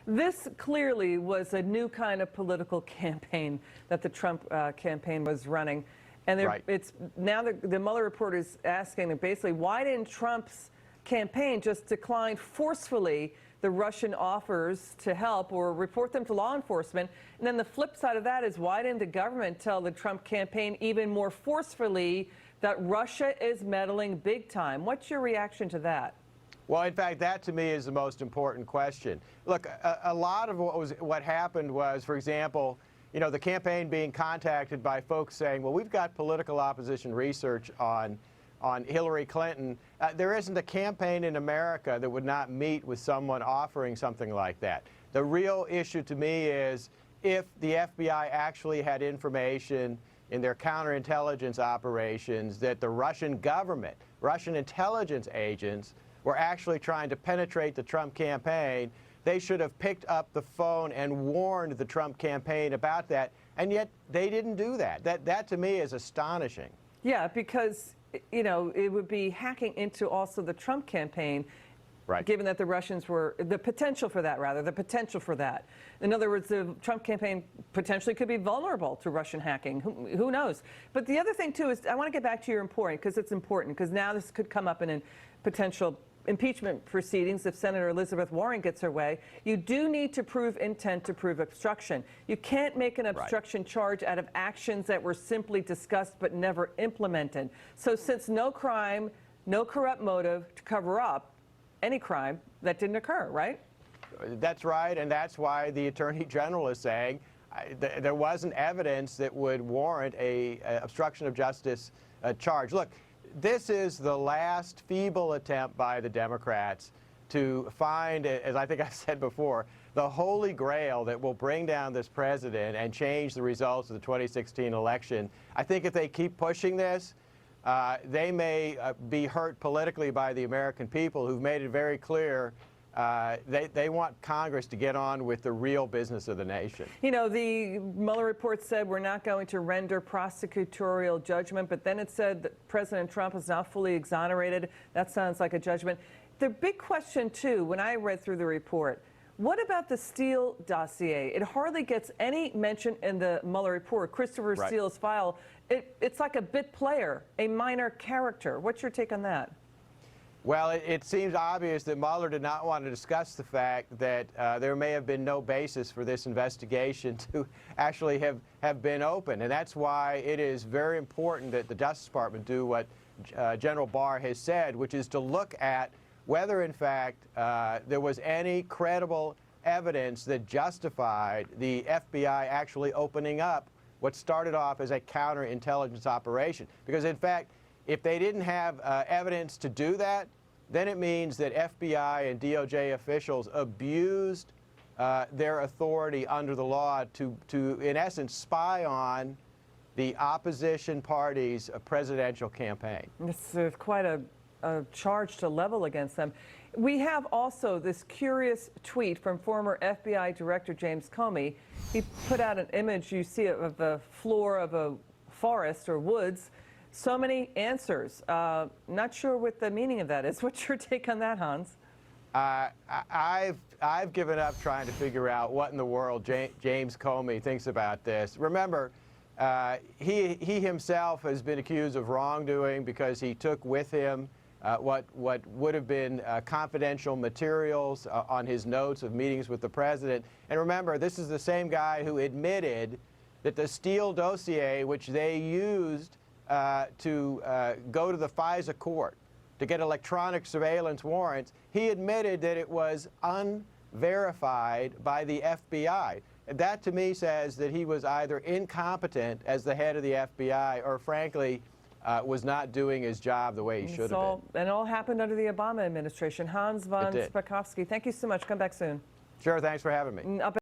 This clearly was a new kind of political campaign that the Trump campaign was running. And it's now the Mueller report is asking basically, why didn't Trump's campaign just decline forcefully the Russian offers to help or report them to law enforcement? And then the flip side of that is, why didn't the government tell the Trump campaign even more forcefully that Russia is meddling big time? What's your reaction to that? Well, in fact, that to me is the most important question. Look, a lot of what happened was, for example, the campaign being contacted by folks saying, well, we've got political opposition research on Hillary Clinton. There isn't a campaign in America that would not meet with someone offering something like that. The real issue to me is if the FBI actually had information in their counterintelligence operations that the Russian government, Russian intelligence agents, were actually trying to penetrate the Trump campaign, they should have picked up the phone and warned the Trump campaign about that, and yet they didn't do that. That to me is astonishing. Yeah, because, it would be hacking into also the Trump campaign, given that the Russians were, the potential for that. In other words, the Trump campaign potentially could be vulnerable to Russian hacking. Who knows? But the other thing, too, is I want to get back to your point, because it's important, because now this could come up in a potential impeachment proceedings if Senator Elizabeth Warren gets her way. You do need to prove intent to prove obstruction. You can't make an obstruction charge out of actions that were simply discussed but never implemented. So since no crime, no corrupt motive to cover up any crime, that didn't occur, right? That's right, and that's why the Attorney General is saying there wasn't evidence that would warrant a obstruction of justice charge. Look, this is the last feeble attempt by the Democrats to find, as I think I said before, the holy grail that will bring down this president and change the results of the 2016 election. I think if they keep pushing this, they may be hurt politically by the American people, who've made it very clear they want Congress to get on with the real business of the nation. The Mueller report said we're not going to render prosecutorial judgment, but then it said that President Trump is now fully exonerated. That sounds like a judgment. The big question, too, when I read through the report, what about the Steele dossier? It hardly gets any mention in the Mueller report. Christopher Steele's file, it's like a bit player, a minor character. What's your take on that? Well, it seems obvious that Mueller did not want to discuss the fact that there may have been no basis for this investigation to actually have been open. And that's why it is very important that the Justice Department do what General Barr has said, which is to look at whether, in fact, there was any credible evidence that justified the FBI actually opening up what started off as a counterintelligence operation. Because, in fact, if they didn't have evidence to do that, then it means that FBI and DOJ officials abused their authority under the law to, in essence, spy on the opposition party's presidential campaign. It's quite a charge to level against them. We have also this curious tweet from former FBI Director James Comey. He put out an image you see of the floor of a forest or woods. So many answers. Not sure what the meaning of that is. What's your take on that, Hans? I've given up trying to figure out what in the world James Comey thinks about this. Remember, he himself has been accused of wrongdoing because he took with him what would have been confidential materials on his notes of meetings with the president. And remember, this is the same guy who admitted that the Steele dossier, which they used to go to the FISA court to get electronic surveillance warrants, he admitted that it was unverified by the FBI. That, to me, says that he was either incompetent as the head of the FBI or, frankly, was not doing his job the way he should have been. And it all happened under the Obama administration. Hans von Spakovsky, thank you so much. Come back soon. Sure, thanks for having me.